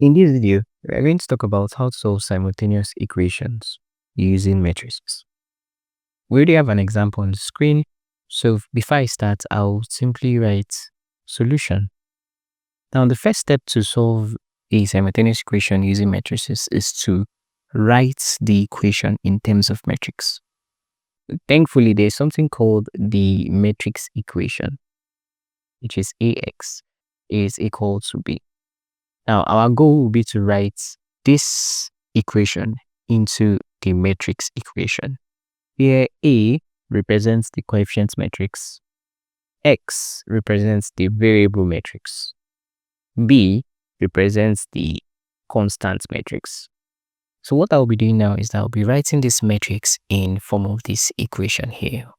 In this video, we are going to talk about how to solve simultaneous equations using matrices. We already have an example on the screen, so before I start, I'll simply write solution. Now, the first step to solve a simultaneous equation using matrices is to write the equation in terms of metrics. Thankfully, there's something called the matrix equation, which is AX is equal to B. Now, our goal will be to write this equation into the matrix equation, where A represents the coefficient matrix, X represents the variable matrix, B represents the constant matrix. So what I'll be doing now is I'll be writing this matrix in form of this equation here.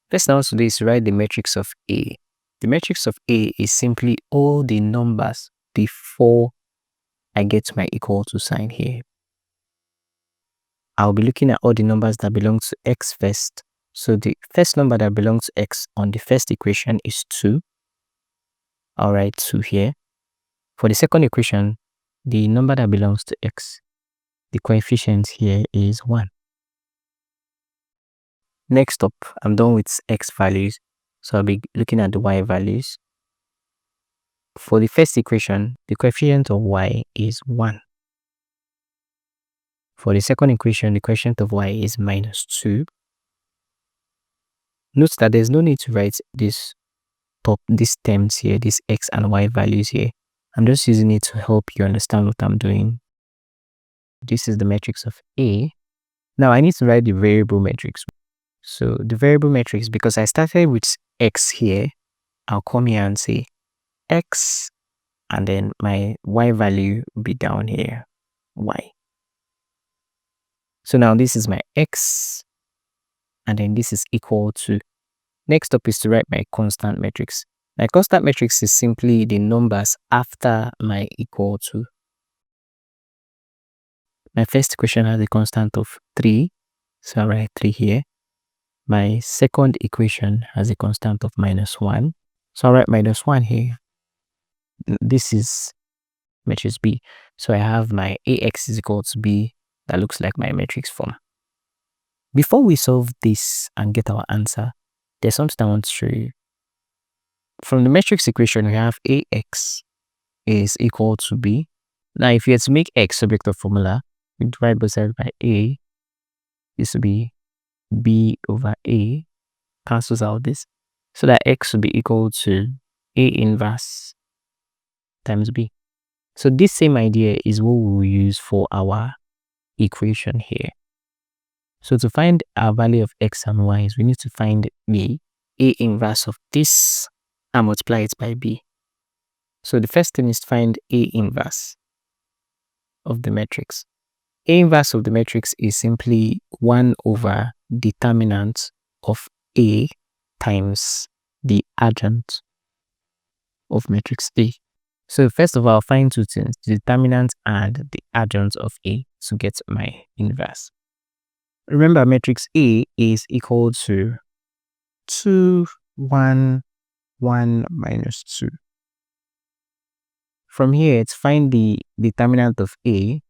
First now to do is write the matrix of A. The matrix of A is simply all the numbers before I get my equal to sign here. I'll be looking at all the numbers that belong to X first. So the first number that belongs to X on the first equation is 2. I'll write 2 here. For the second equation, the number that belongs to X, the coefficient here is 1. Next up, I'm done with X values. So I'll be looking at the Y values. For the first equation, the coefficient of Y is 1. For the second equation, the coefficient of Y is -2. Note that there's no need to write these terms here, these X and Y values here. I'm just using it to help you understand what I'm doing. This is the matrix of A. Now I need to write the variable matrix. So the variable matrix, because I started with X here, I'll come here and say X, and then my Y value will be down here, Y. So now this is my X, and then this is equal to, next up is to write my constant matrix. My constant matrix is simply the numbers after my equal to. My first equation has a constant of 3, so I'll write 3 here. My second equation has a constant of -1, so I'll write -1 here. This is matrix B, so I have my AX is equal to B. That looks like my matrix form. Before we solve this and get our answer, there's something I want to show you. From the matrix equation, we have AX is equal to B. Now, if you had to make X subject of formula, we divide both sides by A. This will be B over A, cancels out this, so that X will be equal to A inverse times B. So this same idea is what we will use for our equation here. So to find our value of X and Y, we need to find the A inverse of this and multiply it by B. So the first thing is to find A inverse of the matrix. A inverse of the matrix is simply 1 over determinant of A times the adjoint of matrix A. So first of all, find two things, the determinant and the adjoint of A to get my inverse. Remember, matrix A is equal to 2, 1, 1 minus 2. From here, to find the determinant of A,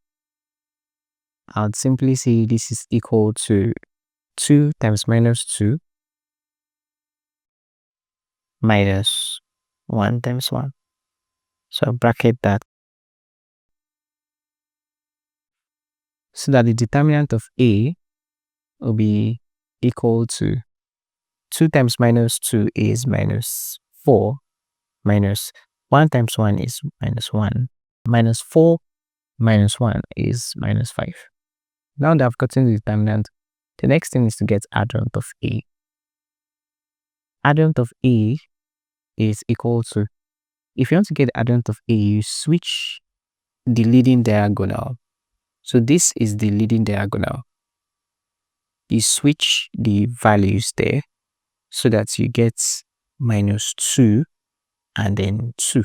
I would simply say this is equal to 2 times -2 minus 1 times 1. So I'll bracket that. So that the determinant of A will be equal to 2 times -2 is -4, minus 1 times 1 is -1, minus 4 minus 1 is -5. Now that I've gotten the determinant, the next thing is to get adjoint of A. Adjoint of A is equal to, if you want to get the adjoint of A, you switch the leading diagonal. So this is the leading diagonal. You switch the values there so that you get -2 and then 2.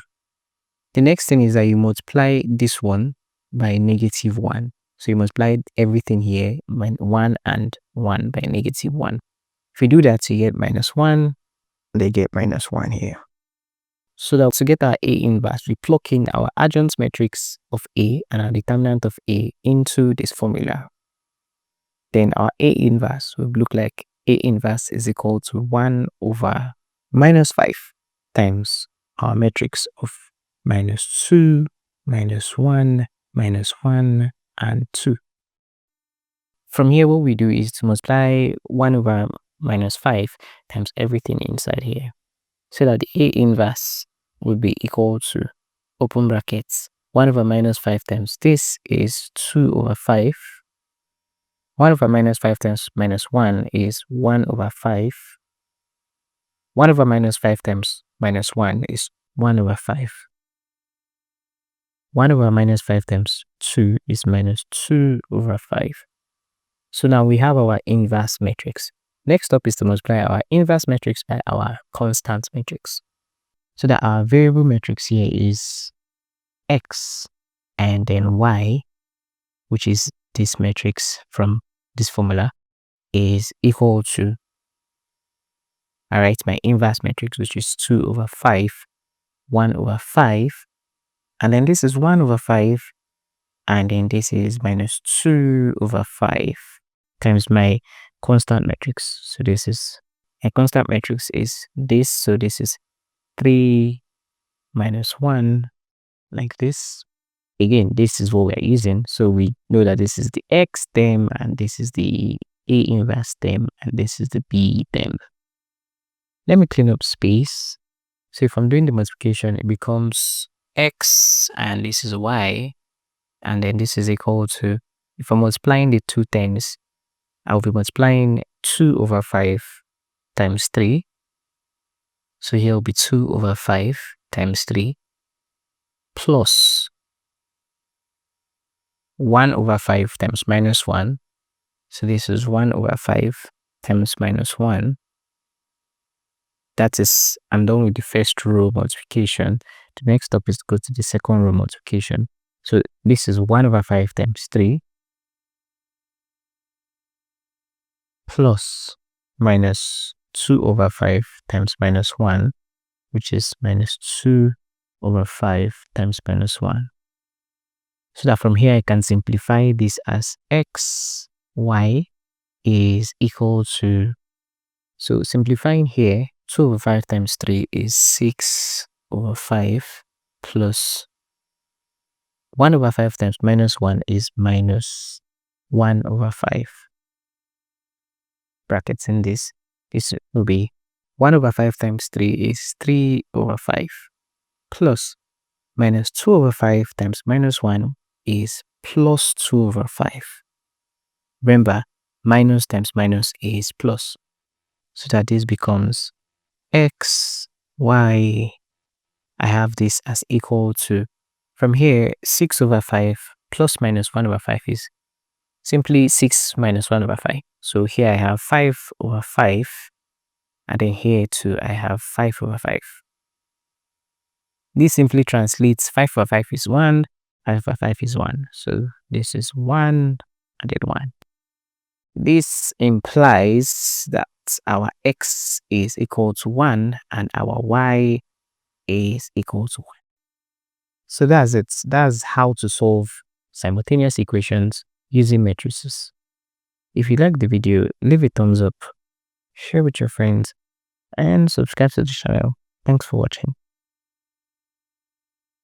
The next thing is that you multiply this one by -1. So you multiply everything here, 1 and 1 by -1. If you do that, you get -1, they get -1 here. So that to get our A inverse, we plug in our adjoint matrix of A and our determinant of A into this formula. Then our A inverse will look like A inverse is equal to 1 over minus 5 times our matrix of minus 2, minus 1, minus 1, and 2. From here, what we do is to multiply 1 over minus 5 times everything inside here. So that the A inverse will be equal to, open brackets, 1 over minus 5 times this is 2 over 5. 1 over minus 5 times minus 1 is 1 over 5. 1 over minus 5 times minus 1 is 1 over 5. 1 over minus 5 times 2 is minus 2 over 5. So now we have our inverse matrix. Next up is to multiply our inverse matrix by our constant matrix. So that our variable matrix here is x and then y, which is this matrix from this formula, is equal to, I write my inverse matrix, which is 2 over 5, 1 over 5, and then this is 1 over 5, and then this is minus 2 over 5 times my constant matrix. So this is, a constant matrix is this, so this is 3 minus 1, like this. Again, this is what we are using, so we know that this is the x term, and this is the A inverse term, and this is the B term. Let me clean up space. So if I'm doing the multiplication, it becomes x, and this is y, and then this is equal to, if I'm multiplying the two terms, I'll be multiplying 2 over 5 times 3. So here will be 2 over 5 times 3 plus 1 over 5 times minus 1. So this is 1 over 5 times minus 1. That is, I'm done with the first row multiplication. The next step is to go to the second row multiplication. So this is 1 over 5 times 3 plus minus 2 over 5 times minus 1, which is minus 2 over 5 times minus 1. So that from here I can simplify this as x, y is equal to, so simplifying here, 2 over 5 times 3 is 6 over 5 plus 1 over 5 times minus 1 is minus 1 over 5. Brackets in this will be 1 over 5 times 3 is 3 over 5 plus minus 2 over 5 times minus 1 is plus 2 over 5. Remember, minus times minus is plus. So that this becomes x, y. I have this as equal to, from here, 6 over 5 plus minus 1 over 5 is simply 6 minus 1 over 5. So here I have 5 over 5, and then here too I have 5 over 5. This simply translates 5 over 5 is 1, 5 over 5 is 1. So this is 1 and then 1. This implies that our x is equal to 1 and our y is equal to 1. So that's it. That's how to solve simultaneous equations using matrices. If you like the video, leave a thumbs up, share with your friends, and subscribe to the channel. Thanks for watching.